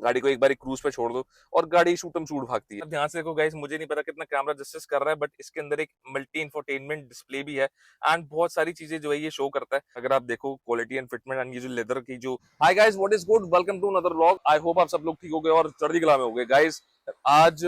गाड़ी को एक बार क्रूज पे छोड़ दो और गाड़ी शूटम शूट भागती है। अब ध्यान से देखो गाइस, मुझे नहीं पता कितना कैमरा जस्टिस कर रहा है, बट इसके अंदर एक मल्टी इंफोटेनमेंट डिस्प्ले भी है एंड बहुत सारी चीजें जो है ये शो करता है। अगर आप देखो क्वालिटी एंड फिटमेंट एंड ये जो लेदर की जो, hi guys what is good, welcome to another vlog. I hope आप सब लोग ठीक हो गए और चढ़ती कला में हो गए। गाइस आज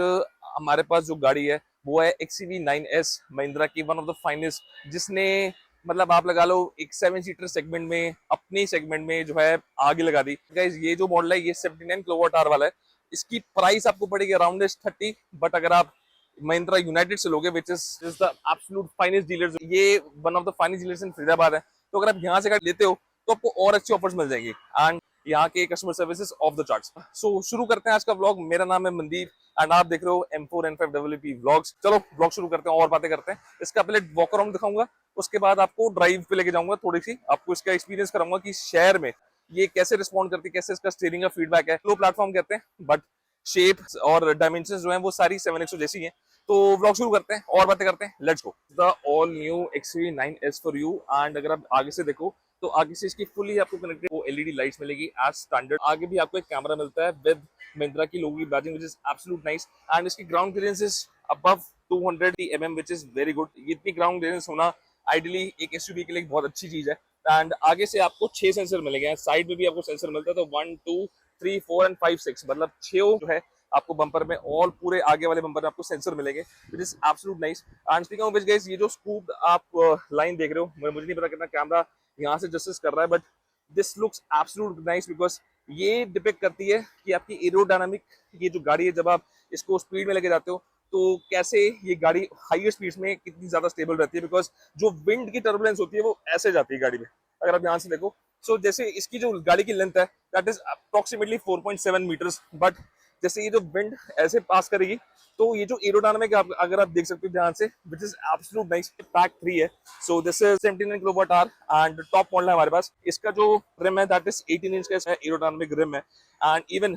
हमारे पास जो गाड़ी है वो है XUV9S महिंद्रा की, वन ऑफ द फाइनेस्ट, जिसने मतलब आप लगा लो एक 7 सीटर सेगमेंट में, अपने सेगमेंट में जो है आगे लगा दी। गाइस ये जो मॉडल है ये 79 किलोवाट आवर वाला है। इसकी प्राइस आपको पड़ेगी अराउंड 30, बट अगर आप महिंद्रा यूनाइटेड से लोगे which is the absolute finest dealer, ये one of the finest dealers in Faridabad है, तो अगर आप यहाँ से गाड़ी लेते हो तो आपको और अच्छी ऑफर्स मिल जाएंगी एंड यहाँ के customer services of the charts. So शुरू करते हैं आज का व्लॉग। मेरा नाम है मनदीप एंड आप देख रहे हो M4N5WP व्लॉग्स। चलो व्लॉग शुरू करते हैं और बातें करते हैं। इसका पहले वॉक अराउंड दिखाऊंगा, उसके बाद आपको ड्राइव पे लेके जाऊंगा, थोड़ी सी आपको इसका एक्सपीरियंस कराऊंगा कि शहर में ये कैसे रिस्पॉन्ड करती है, कैसे इसका स्टीयरिंग का फीडबैक है। लो प्लेटफॉर्म कहते हैं बट शेप और डायमेंशन जो है वो सारी 7XO जैसी है। तो व्लॉग शुरू करते हैं और बातें करते हैं, let's go. The all new XUV9S for you. And अगर आप आगे से देखो तो आगे से इसकी फुली आपको कनेक्टेड वो LED लाइट्स मिलेगी एज स्टैंडर्ड। आगे भी आपको एक कैमरा मिलता है विद महिंद्रा की लोगो की badging which is absolute nice and इसकी ground clearance is above 200 mm which is very good. इतनी ग्राउंड क्लियरेंस होना आइडियली एक SUV के लिए बहुत अच्छी चीज है। एंड आगे से आपको 6 सेंसर मिलेंगे, साइड में भी आपको सेंसर मिलता है, तो 1 2 3 4 एंड 5 6 मतलब 6 जो है आपको बम्पर में, ऑल पूरे आगे वाले बम्पर में आपको सेंसर मिलेंगे विच is absolute nice. And speaking of which guys, ये जो स्कूप आप लाइन देख रहे हो, मुझे नहीं पता कितना कैमरा यहाँ से जस्टिस कर रहा है, but this looks absolute nice because ये डिपेक्ट करती है कि आपकी एरोडायनामिक ये जो गाड़ी है, जब आप इसको स्पीड में लेके जाते हो तो कैसे ये गाड़ी हाईर स्पीड्स में कितनी ज्यादा स्टेबल रहती है, बिकॉज जो विंड की टर्बुलेंस होती है वो ऐसे जाती है गाड़ी में। अगर आप ध्यान से देखो, सो जैसे इसकी जो गाड़ी की लेंथ है that is approximately 4.7 metres, but जैसे ये जो विंड ऐसे पास करेगी तो ये जो एरोडायनामिक अगर आप देख सकते हो ध्यान से, विच इज एब्सोल्यूट नाइस। पैक 3 है, so this is 79 kilowatt hour and top model है हमारे पास। इसका जो रिम है दैट इज 18 इंच का एरोडायनामिक रिम है एंड इवन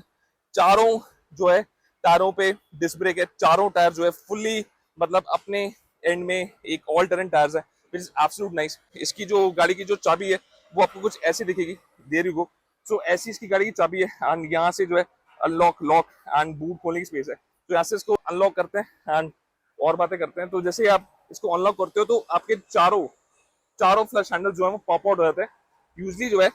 चारों जो है टायरों पे डिस्क ब्रेक है। चारों टायर जो है फुल्ली मतलब अपने एंड में एक ऑल टेरेन टायर्स है विच इज एब्सोल्यूट नाइस। इसकी जो गाड़ी की जो चाबी है वो आपको कुछ ऐसी दिखेगी, देयर यू गो। सो ऐसी इसकी गाड़ी की चाबी है एंड यहाँ से जो है अनलॉक, लॉक एंड बूट खोलने की स्पेस है। तो यहाँ से इसको अनलॉक करते हैं एंड और बातें करते हैं। तो जैसे आप इसको अनलॉक करते हो तो आपके चारों चारों फ्लश हैंडल जो है वो पॉप आउट हो जाते हैं। यूजली जो है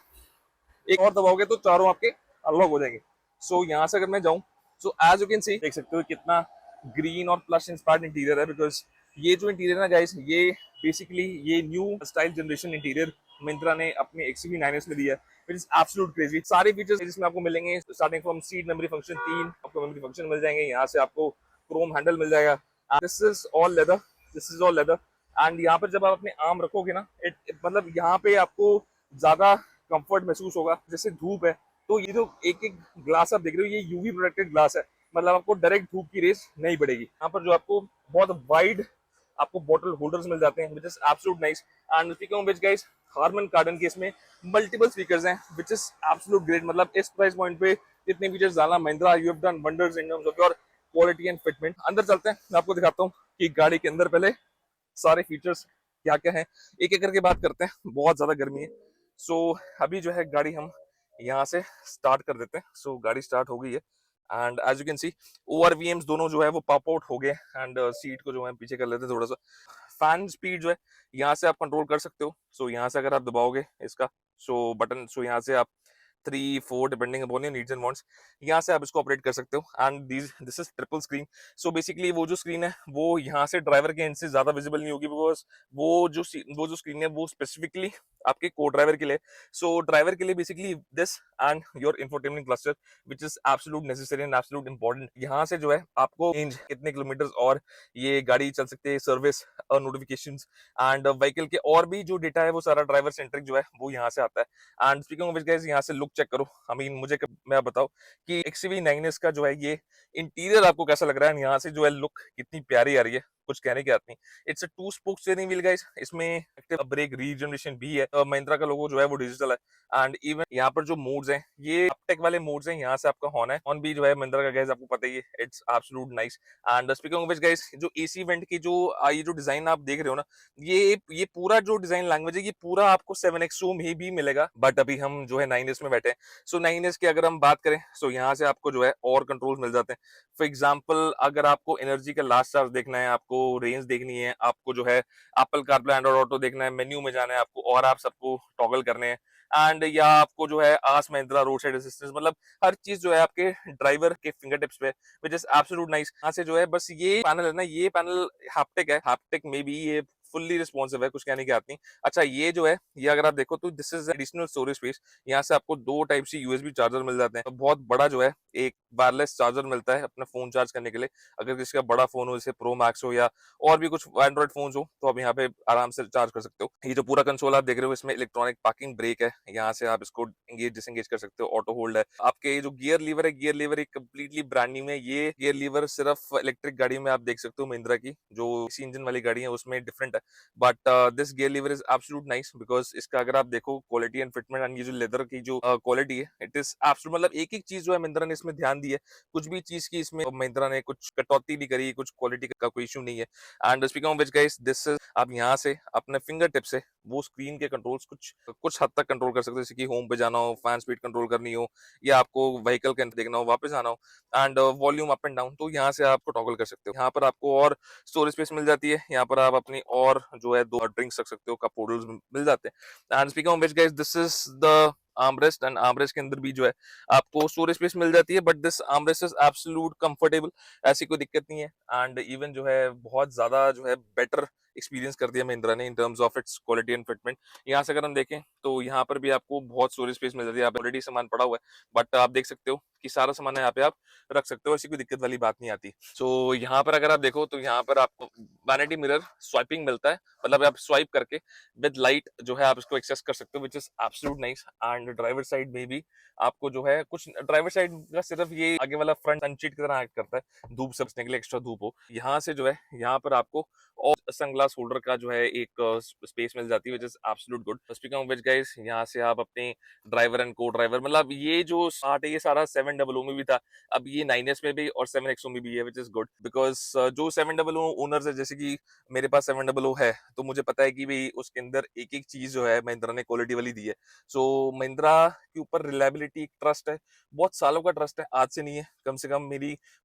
एक और दबाओगे तो चारों आपके अनलॉक हो जाएंगे। सो यहाँ से अगर मैं जाऊँ, so as you can see देख सकते हो कितना ग्रीन और प्लस इंस्पायर्ड इंटीरियर है, बिकॉज ये जो इंटीरियर है गाइस ये बेसिकली ये new style generation interior Mahindra ने अपने XUV9S में दिया है, विच इज एब्सोल्यूट क्रेजी। सारे फीचर्स जिसमें आपको मिलेंगे, starting from seat memory function 3 आपको मेमोरी फंक्शन मिल जाएंगे, यहाँ से आपको क्रोम हैंडल मिल जाएगा, this is all leather, this is all leather. And यहाँ पर जब आप अपने आर्म रखोगे ना, मतलब यहाँ पे आपको ज्यादा कंफर्ट महसूस होगा। जैसे धूप है तो ये जो एक एक ग्लास आप देख रहे हो ये UV प्रोटेक्टेड ग्लास है, मतलब आपको डायरेक्ट धूप की रेस नहीं पड़ेगी। यहाँ पर जो आपको बहुत वाइड आपको बॉटल होल्डर्स मिल जाते हैं which is absolute nice. And speaking of which guys, Harman Kardon के इसमें मल्टीपल स्पीकर्स हैं विच इज एब्सोल्यूट ग्रेट। मतलब इस प्राइस पॉइंट पे इतने फीचर्स डालना, Mahindra you have done wonders in terms of your quality and fitment. अंदर चलते हैं, मैं आपको दिखाता हूँ कि गाड़ी के अंदर पहले सारे फीचर्स क्या क्या है, एक एक करके बात करते हैं। बहुत ज्यादा गर्मी है, सो अभी जो है गाड़ी हम यहाँ से स्टार्ट कर देते हैं। सो गाड़ी स्टार्ट हो गई है and as you can see ORVMs दोनों जो है वो पॉप आउट हो गए एंड सीट को जो है पीछे कर लेते हैं थोड़ा सा। फैन स्पीड जो है यहाँ से आप कंट्रोल कर सकते हो। सो यहाँ से अगर आप दबाओगे इसका सो बटन, सो यहाँ से आप 3 4 depending upon your needs and wants यहाँ से आप इसको ऑपरेट कर सकते हो। And this is triple screen. So basically वो जो स्क्रीन है वो यहाँ से ड्राइवर के एंड से ज्यादा विजिबल नहीं होगी, बिकॉज वो जो स्क्रीन है वो स्पेसिफिकली आपके को ड्राइवर के लिए। सो ड्राइवर के लिए basically this and your infotainment cluster which is absolute necessary and absolute important. यहाँ से जो है आपको रेंज कितने किलोमीटर और ये गाड़ी चल सकती है, सर्विस नोटिफिकेशन एंड व्हीकल के और भी जो डेटा है वो सारा ड्राइवर सेंट्रिक जो है वो यहाँ से आता है। And speaking of which guys, यहाँ से लुक चेक करो। आई मीन मैं बताओ कि XUV9S का जो है ये इंटीरियर आपको कैसा लग रहा है, यहाँ से जो है लुक कितनी प्यारी आ रही है, कुछ कहने की बात नहीं। It's a 2 spoke steering wheel guys, इसमें एक्टिव ब्रेक रीजनरेशन भी है। महिंद्रा का लोगो जो है वो डिजिटल है एंड इवन यहाँ पर जो मोड्स हैं ये अपटेक वाले मोड्स हैं। यहाँ से आपका हॉर्न है, हॉर्न भी जो है महिंद्रा का गाइस आपको पता ही है, it's absolute nice. And speaking of which guys, जो एसी वेंट की जो ये जो डिजाइन आप देख रहे हो ना, ये पूरा जो डिजाइन लैंग्वेज है ये पूरा आपको 7XO में भी मिलेगा, बट अभी हम जो है 9S में बैठे हैं। सो 9S की अगर हम बात करें, सो यहाँ से आपको जो है और कंट्रोल्स मिल जाते हैं। फॉर एग्जाम्पल अगर आपको एनर्जी का लास्ट चार्ज देखना है, आपको रेंज देखनी है, आपको जो है एप्पल कारप्ले एंड्रॉइड ऑटो देखना है, मेन्यू में जाना है आपको और आप सबको टॉगल करने हैं, एंड या आपको जो है आस महिंद्रा रोड साइड असिस्टेंस, मतलब हर चीज जो है आपके ड्राइवर के फिंगर टिप्स पे, विच इज एब्सोल्यूट नाइस। यहाँ से जो है बस ये पैनल है ना, ये पैनल हैप्टिक है, हैप्टिक में भी ये फुल्ली रिस्पॉन्सिव है, कुछ कहने की बात नहीं। अच्छा ये जो है ये अगर आप देखो तो this is additional storage space. यहाँ से आपको 2 टाइप सी यूएसबी चार्जर मिल जाते हैं, तो बहुत बड़ा जो है एक वायरलेस चार्जर मिलता है अपना फोन चार्ज करने के लिए। अगर किसी का बड़ा फोन हो, जैसे प्रो मैक्स हो या और भी कुछ एंड्रॉइड फोन हो, तो आप यहाँ पे आराम से चार्ज कर सकते हो। ये जो पूरा कंसोल आप देख रहे हो इसमें इलेक्ट्रॉनिक पार्किंग ब्रेक है, यहाँ से आप इसको एंगेज डिसएंगेज कर सकते हो। ऑटो होल्ड है, आपके ये जो गियर लीवर है, गियर लीवर एक कंप्लीटली ब्रांड न्यू है। ये गियर लीवर सिर्फ इलेक्ट्रिक गाड़ी में आप देख सकते हो, महिंद्रा की जो इसी इंजन वाली गाड़ी है उसमें डिफरेंट है, but this gear lever is absolute nice because इसका अगर आप देखो क्वालिटी एंड फिटमेंट एंड ये जो लेदर की जो क्वालिटी है, इट इज एब्सोल्यूट, मतलब एक एक चीज जो है महिंद्रा ने इसमें ध्यान दी है। कुछ भी चीज की इसमें महिंद्रा ने कुछ कटौती नहीं करी, कुछ क्वालिटी का कोई इशू नहीं है। And speaking of which guys, this is आप यहाँ से अपने फिंगर टिप से वो स्क्रीन के कंट्रोल्स कुछ कुछ हद तक कंट्रोल कर सकते हो, जैसे कि होम पे जाना हो, फैन स्पीड कंट्रोल करनी हो, या आपको व्हीकल का देखना हो, वापस आना हो, and volume up and down, तो यहाँ से आपको टॉगल कर सकते हो। यहाँ पर आपको और स्टोरेज स्पेस मिल जाती है, यहाँ पर आप अपनी और जो है 2 ड्रिंक्स रख सकते हो, कप होल्डर्स मिल जाते हैं। And speaking of which guys, this is the armrest, and armrest के अंदर भी जो है आपको स्टोरेज स्पेस मिल जाती है, but this armrest is absolute comfortable, ऐसी कोई दिक्कत नहीं है। एंड इवन जो है बहुत ज्यादा जो है बेटर एक्सपीरियंस कर दिया महिंद्रा ने in terms of its quality and fitment. यहाँ से अगर हम देखें तो यहाँ पर भी आपको बहुत स्टोरेज स्पेस मिल जाती है, आप ऑलरेडी सामान पड़ा हुआ है, बट आप देख सकते हो कि सारा सामान यहाँ पे आप रख सकते हो, ऐसी कोई दिक्कत वाली बात नहीं आती। सो यहाँ पर अगर आप देखो तो यहाँ पर आपको वैनिटी मिरर स्वाइपिंग मिलता है, मतलब आप स्वाइप करके विद लाइट जो है आप इसको एक्सेस कर सकते हो, विच is absolute nice. And driver side में भी आपको जो है कुछ ड्राइवर साइड का सिर्फ ये आगे वाला फ्रंट सनशीट की तरह एक्ट करता है, धूप से बचने के लिए, एक्स्ट्रा धूप हो। यहाँ से जो है यहाँ पर आपको और सनग्लास होल्डर का जो है एक स्पेस मिल जाती है, which is absolute good. Speaking of which guys, यहाँ से आप अपने ड्राइवर एंड को ड्राइवर, मतलब ये जो स्टार्ट है ये सारा 700 में भी था, अब ये 9S में भी और 7XO में भी है, विच इज गुड बिकॉज जो 700 ओनर्स है, जैसे कि मेरे पास 700 है, तो मुझे पता है कि भाई उसके अंदर एक एक चीज जो है महिंद्रा ने क्वालिटी वाली दी है। सो महिंद्रा के ऊपर रिलायबिलिटी ट्रस्ट है, बहुत सालों का ट्रस्ट है, आज से नहीं है। कम से कम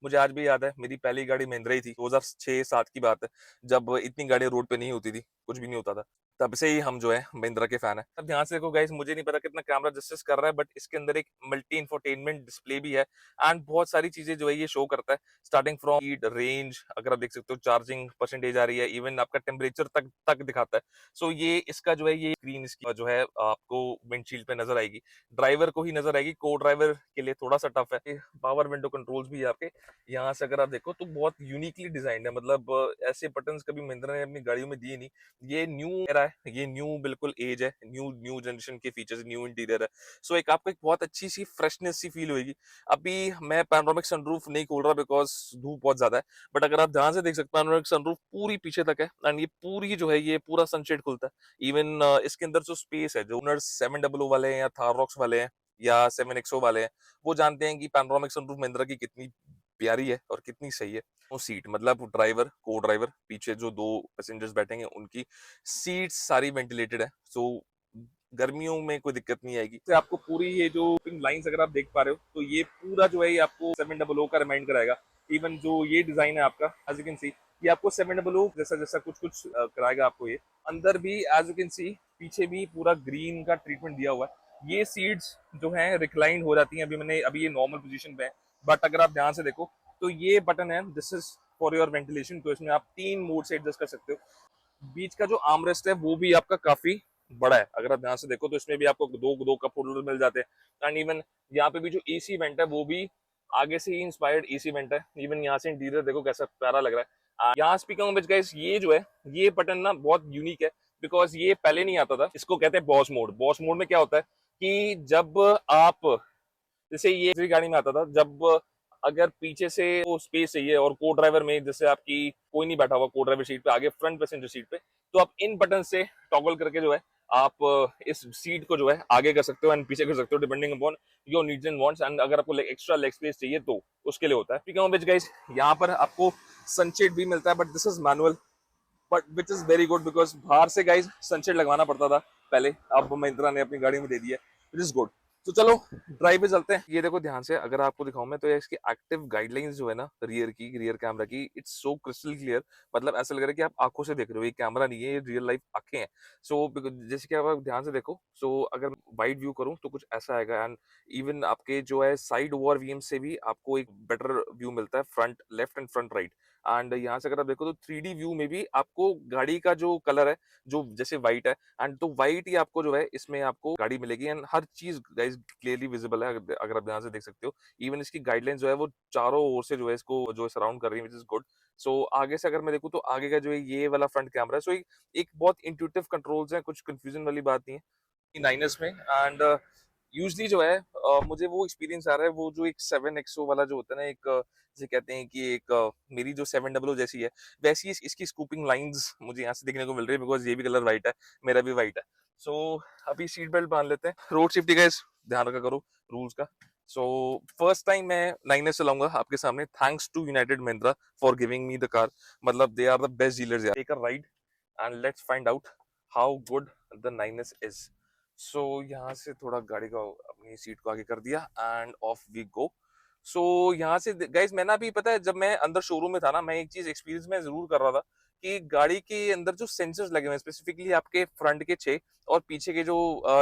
मुझे आज भी याद है, मेरी पहली गाड़ी महिंद्रा ही थी, 2006-7 की बात है, जब इतनी गाड़ियां रोड पे नहीं होती थी, कुछ भी नहीं होता था, तब से ही हम जो है महिंद्रा के फैन है। अब ध्यान से देखो गाइस, मुझे नहीं पता कितना कैमरा जस्टिस कर रहा है, बट इसके अंदर एक मल्टी इंफोटेनमेंट डिस्प्ले भी है एंड बहुत सारी चीजें जो है ये शो करता है, स्टार्टिंग फ्रॉम स्पीड, रेंज, अगर आप देख सकते हो चार्जिंग परसेंटेज आ रही है, इवन आपका टेम्परेचर तक दिखाता है। सो ये इसका जो है ये स्क्रीन इसकी जो है आपको विंडशील्ड पे नजर आएगी, ड्राइवर को ही नजर आएगी, को ड्राइवर के लिए थोड़ा सा टफ है। पावर विंडो कंट्रोल्स भी आपके यहाँ से अगर आप देखो तो बहुत यूनिकली डिजाइंड है, मतलब ऐसे बटन्स कभी महिंद्रा ने अपनी गाड़ियों में दिए नहीं। ये न्यू एरा है, ये न्यू बिल्कुल एज है, न्यू न्यू जनरेशन के फीचर्स, न्यू इंटीरियर है। सो एक आपको एक बहुत अच्छी सी फ्रेशनेस सी फील होगी। अभी मैं पैनोरामिक सनरूफ नहीं खोल रहा बिकॉज धूप बहुत ज्यादा है, बट अगर आप ध्यान से देख सकते हो पैनोरामिक सनरूफ पूरी पीछे तक है एंड ये पूरी जो है ये पूरा सनशेड खुलता है। इवन इसके अंदर जो स्पेस है, जो ओनर्स 700 वाले हैं या थार रॉक्स वाले हैं या 7XO वाले हैं, वो जानते हैं कि पैनोरामिक सनरूफ महिंद्रा की कितनी प्यारी है और कितनी सही है। वो सीट, मतलब ड्राइवर, को ड्राइवर, पीछे जो 2 पैसेंजर्स बैठेंगे उनकी सीट्स सारी वेंटिलेटेड है, सो गर्मियों में कोई दिक्कत नहीं आएगी। तो आपको पूरी ये जो लाइंस अगर आप देख पा रहे हो तो ये पूरा जो है ये आपको 700 का रिमाइंड कराएगा। इवन जो ये डिजाइन है आपका, एज यू कैन सी, ये आपको 700 जैसा जैसा कुछ कुछ कराएगा आपको। ये अंदर भी एज यू कैन सी पीछे भी पूरा ग्रीन का ट्रीटमेंट दिया हुआ है। ये सीट्स जो है रिक्लाइन हो जाती हैं, अभी ये नॉर्मल पोजीशन पे है, बट अगर आप ध्यान से देखो तो ये बटन है, this is for your ventilation, तो इसमें आप 3 मोड से एडजस्ट कर सकते हो। बीच का जो आर्मरेस्ट है वो भी आपका काफी बड़ा है, अगर आप ध्यान से देखो तो इसमें भी आपको दो दो कप होल्डर मिल जाते हैं। एंड इवन यहाँ पे भी जो एसी वेंट है वो भी आगे से ही इंस्पायर्ड एसी वेंट है। इवन यहाँ से इंटीरियर देखो कैसा प्यारा लग रहा है। यहाँ स्पीकर में गाइस ये जो है ये बटन ना बहुत यूनिक है, बिकॉज ये पहले नहीं आता था। इसको कहते हैं बॉस मोड। बॉस मोड में क्या होता है कि जब आप, जैसे ये गाड़ी में आता था, जब अगर पीछे से वो स्पेस चाहिए और को ड्राइवर में जैसे आपकी कोई नहीं बैठा हुआ को ड्राइवर सीट पे, आगे फ्रंट पैसेंजर सीट पे, तो आप इन बटन से टॉगल करके जो है आप इस सीट को जो है आगे कर सकते हो एंड पीछे कर सकते हो depending upon your needs and wants. And अगर आपको एक्स्ट्रा लेग स्पेस चाहिए तो उसके लिए होता है। ठीक है विच गाइस, यहाँ पर आपको सनशेड भी मिलता है, but this is manual, but which is very good because बाहर से गाइज सनशेड लगवाना पड़ता था पहले, अब महिंद्रा ने अपनी गाड़ी में दे दिया है, विच इज गुड। तो चलो ड्राइव पे चलते हैं। ये देखो ध्यान से, अगर आपको दिखाऊं मैं तो ये इसकी एक्टिव गाइडलाइंस जो है ना रियर कैमरा की, इट्स सो क्रिस्टल क्लियर। मतलब ऐसा लग रहा है कि आप आंखों से देख रहे हो, ये कैमरा नहीं है, ये रियल लाइफ आंखें हैं। सो जैसे कि आप ध्यान से देखो, सो अगर वाइड व्यू करूं तो कुछ ऐसा आएगा। एंड इवन आपके जो है साइड ओवर वीएम से भी आपको एक बेटर व्यू मिलता है, front left and front right. And यहाँ से अगर आप देखो तो 3D व्यू में भी आपको गाड़ी का जो कलर है, जो जैसे व्हाइट है, एंड तो व्हाइट ही आपको जो है इसमें आपको गाड़ी मिलेगी। एंड हर चीज गाइस क्लियरली विजिबल है, अगर आप ध्यान से देख सकते हो। इवन इसकी गाइडलाइन जो है वो चारों ओर से जो है इसको जो सराउंड कर रही है, विच इज गुड। सो आगे से अगर मैं देखूँ तो आगे का जो है ये वाला फ्रंट कैमरा है, सो एक बहुत इंट्यूटिव कंट्रोल्स है, कुछ कंफ्यूजन वाली बात नहीं है 9s में। एंड यूजली जो है मुझे वो एक्सपीरियंस आ रहा है, वो जो एक 7XO वाला जो होता है ना, एक जिसे कहते हैं कि एक मेरी जो 700 जैसी है, वैसी इसकी स्कूपिंग लाइंस मुझे यहाँ से देखने को मिल रही है, बिकॉज ये भी कलर व्हाइट है, मेरा भी व्हाइट है। सो अभी सीट बेल्ट बांध लेते हैं। रोड सेफ्टी का ध्यान रखा करो रूल्स का। सो फर्स्ट टाइम मैं 9S चलाऊंगा आपके सामने, thanks to United Mahindra for giving me the car. मतलब they are the best dealers यार। Take a ride and let's find out how good the 9S is. So यहाँ से थोड़ा गाड़ी का अपनी सीट को आगे कर दिया एंड ऑफ वी गो। सो यहाँ से गाइस, मैं ना भी पता है जब मैं अंदर शोरूम में था ना, मैं एक चीज एक्सपीरियंस में जरूर कर रहा था कि गाड़ी के अंदर जो सेंसर्स लगे हुए हैं, स्पेसिफिकली आपके फ्रंट के 6 और पीछे के जो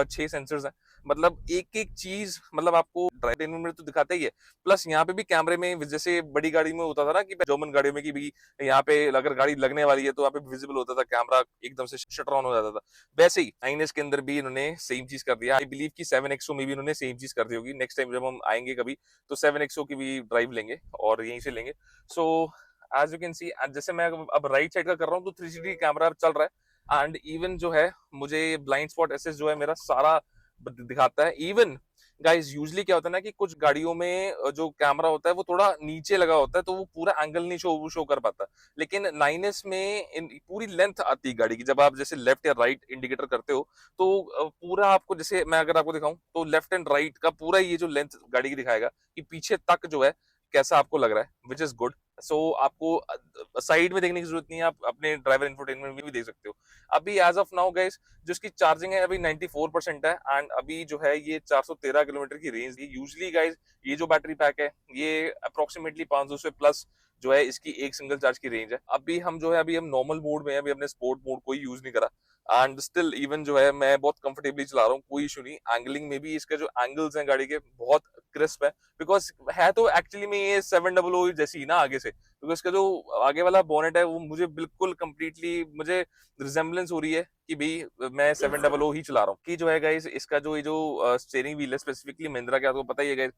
6 सेंसर्स हैं, मतलब एक एक चीज, मतलब आपको ड्राइव में तो दिखाता ही है, प्लस यहाँ पे भी कैमरे में, जैसे बड़ी गाड़ी में होता था ना कि जर्मन गाड़ियों में कि भी यहाँ पे अगर गाड़ी लगने वाली है तो यहाँ पे विजिबल होता था, कैमरा एकदम से शटर ऑन हो जाता था। वैसे ही 9S के अंदर भी इन्होंने सेम चीज कर दिया। आई बिलीव कि 7XO में भी इन्होंने सेम चीज कर दी होगी। नेक्स्ट टाइम जब हम आएंगे कभी तो 7XO की भी ड्राइव लेंगे और यहीं से लेंगे। So as you can see, जैसे मैं अब राइट साइड का कर रहा हूँ तो 360 कैमरा चल रहा है। एंड इवन जो है मुझे ब्लाइंड स्पॉट एसेस जो है मेरा सारा दिखाता है। इवन गाइस यूजली क्या होता है ना कि कुछ गाड़ियों में जो कैमरा होता है वो थोड़ा नीचे लगा होता है, तो वो पूरा एंगल नहीं शो कर पाता। लेकिन 9S में पूरी लेंथ आती है गाड़ी की, जब आप जैसे लेफ्ट या राइट इंडिकेटर करते हो तो पूरा आपको, जैसे मैं अगर आपको दिखाऊं तो लेफ्ट एंड राइट का पूरा ये जो लेंथ गाड़ी की दिखाएगा कि पीछे तक जो है कैसा आपको लग रहा है, विच इज गुड। सो आपको साइड में देखने की जरूरत नहीं है, आप अपने ड्राइवर इंफोटेनमेंट में भी देख सकते हो। अभी एज ऑफ नाउ गाइस जो इसकी चार्जिंग है अभी 94% है, एंड अभी जो है ये 413 किलोमीटर की रेंज है। यूजली गाइस ये जो बैटरी पैक है ये अप्रोक्सीमेटली 500 से प्लस जो है इसकी एक सिंगल चार्ज की रेंज है। अभी हम जो है अभी हम नॉर्मल मोड में है, अभी हमने स्पोर्ट मोड कोई यूज नहीं करा, एंड स्टिल इवन जो है मैं बहुत कंफर्टेबली चला रहा हूँ, कोई इशू नहीं। एंगलिंग में भी इसके जो एंगल्स हैं गाड़ी के बहुत क्रिस्प है, बिकॉज है तो एक्चुअली में ये 700 जैसी ही ना आगे से, बिकॉज इसका जो आगे वाला बोनेट है वो मुझे बिल्कुल कंप्लीटली मुझे रिजेम्बलेंस हो रही है कि भाई मैं 700 ही चला रहा हूँ। कि जो है गाइस इसका जो ये जो स्टीयरिंग व्हील है, स्पेसिफिकली महिंद्रा का, आपको पता ही है गाइस,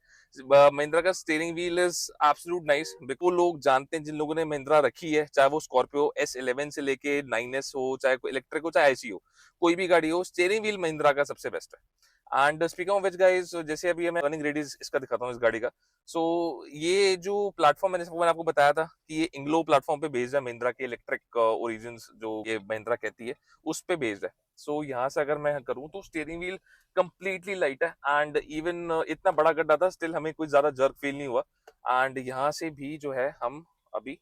महिंद्रा का steering wheel is absolute nice. बिल्कुल लोग जानते हैं जिन लोगों ने महिंद्रा रखी है, चाहे वो स्कॉर्पियो S11 से लेके 9S हो, चाहे कोई इलेक्ट्रिक हो, चाहे IC हो, कोई भी गाड़ी हो, स्टीयरिंग व्हील महिंद्रा का सबसे बेस्ट है। And speaking of which guys, जैसे अभी मैं रनिंग रेडियस इसका दिखाता हूँ इस गाड़ी का। सो ये जो प्लेटफॉर्म है, जैसे मैंने आपको बताया था कि ये इंग्लो प्लेटफॉर्म पे बेस्ड है, महिंद्रा के इलेक्ट्रिक ओरिजिन्स जो ये महिंद्रा कहती है उस पे बेस्ड है। सो यहाँ से अगर मैं करूँ तो स्टीयरिंग व्हील कंप्लीटली लाइट है, एंड इवन इतना बड़ा गड्ढा था स्टिल हमें कोई ज्यादा जर्क फील नहीं हुआ। एंड यहाँ से भी जो है हम अभी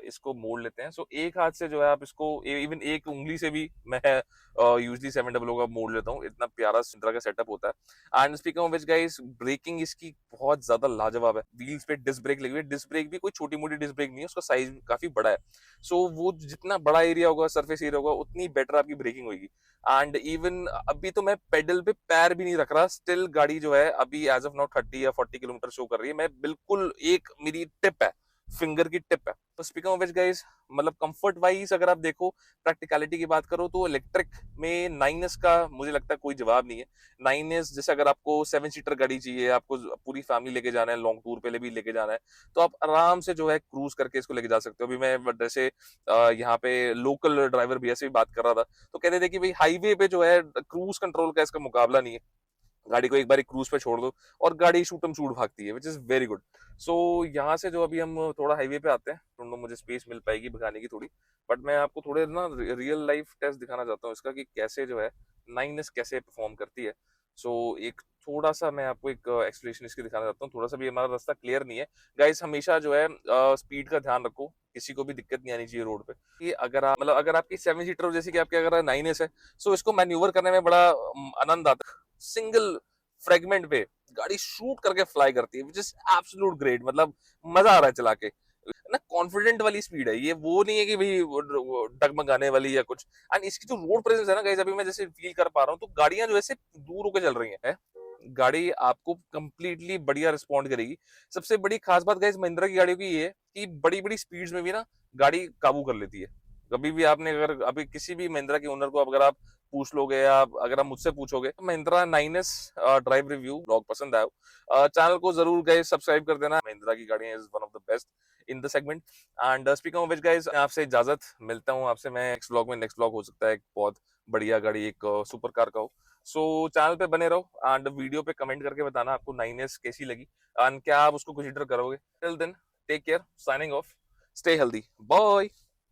इसको मोड़ लेते हैं। सो एक हाथ से जो है आप इसको इवन एक उंगली से भी मैं यूजली 700 का मोड़ लेता हूँ, इतना प्यारा सिंड्रा का सेटअप होता है। And speaking of which guys, braking इसकी बहुत ज्यादा लाजवाब है। व्हील्स पे डिस्क ब्रेक लगी हुई है, डिस्क ब्रेक भी कोई छोटी मोटी डिस्क ब्रेक नहीं है, उसका साइज काफी बड़ा है। सो वो जितना बड़ा एरिया होगा, सरफेस एरिया होगा, उतनी बेटर आपकी ब्रेकिंग होगी। एंड इवन अभी तो मैं पेडल पे पैर भी नहीं रख रहा, स्टिल गाड़ी जो है अभी एज ऑफ नाउ 30 या 40 किलोमीटर शो कर रही है। मैं बिल्कुल, एक मेरी टिप है, फिंगर की टिप है। तो स्पीकिंग ऑफ व्हिच गाइस, मतलब कंफर्ट वाइज अगर आप देखो, प्रैक्टिकलिटी की बात करो तो इलेक्ट्रिक में 9S का मुझे लगता है कोई जवाब नहीं है। 9S जैसे अगर आपको 7 सीटर गाड़ी चाहिए, आपको पूरी फैमिली लेके जाना है, लॉन्ग टूर पे भी लेके जाना है, तो आप आराम से जो है क्रूज करके इसको लेके जा सकते हो। अभी मैं जैसे यहाँ पे लोकल ड्राइवर भैया से भी बात कर रहा था, तो कहते थे कि भाई हाईवे पे जो है क्रूज कंट्रोल का इसका मुकाबला नहीं है। गाड़ी को एक बार क्रूज पे छोड़ दो और गाड़ी शूटम शूट भागती है, विच इज वेरी गुड। सो यहाँ से जो अभी हम थोड़ा हाईवे पे आते हैं, तो मुझे स्पेस मिल पाएगी भगाने की थोड़ी, बट मैं आपको थोड़े ना रियल लाइफ टेस्ट दिखाना चाहता हूँ इसका कि कैसे जो है 9S कैसे परफॉर्म करती है। सो एक थोड़ा सा मैं आपको एक एक्सप्लेनेशन इसकी दिखाना चाहता हूँ, थोड़ा सा भी हमारा रास्ता क्लियर नहीं है। गाइस हमेशा जो है स्पीड का ध्यान रखो, किसी को भी दिक्कत नहीं आनी चाहिए रोड पे। कि अगर आप मतलब अगर आपकी 7 सीटर जैसे कि आपके अगर 9S है, सो इसको मैन्यूवर करने में बड़ा आनंद आता है। सिंगल फ्रेगमेंट पे गाड़ी शूट करके फ्लाई करती है, विच इज एब्सोल्यूट ग्रेट। मतलब मजा आ रहा है चला के ना, कॉन्फिडेंट वाली स्पीड है ये, वो नहीं है कि भाई डगमगाने वाली या कुछ। एंड इसकी जो रोड प्रेजेंस है ना गाइस, अभी मैं जैसे फील कर पा रहा हूँ, तो गाड़ियां जो है दूर होकर चल रही हैं, गाड़ी आपको कंप्लीटली बढ़िया रिस्पॉन्ड करेगी। सबसे बड़ी खास बात गाइस महिंद्रा की गाड़ियों की ये है कि बड़ी बड़ी स्पीड्स में भी ना गाड़ी काबू कर लेती है। कभी भी आपने अगर अभी किसी भी महिंद्रा के ओनर को अगर आप पूछ लोगे, या अगर आप मुझसे पूछोगे, Mahindra 9S drive review blog पसंद आया, चैनल को जरूर गाइस सब्सक्राइब कर देना। महिंद्रा की गाड़ियां is one of the best in the segment. And speaking of which guys, आपसे इजाजत, मिलता हूं आपसे मैं नेक्स्ट व्लॉग में। नेक्स्ट व्लॉग हो सकता है एक बहुत बढ़िया गाड़ी, एक सुपर कार का हो। सो चैनल पे बने रहो एंड वीडियो पे कमेंट करके बताना आपको 9S कैसी लगी एंड क्या आप उसको कंसीडर करोगे। Till then take care, signing off, stay healthy, bye.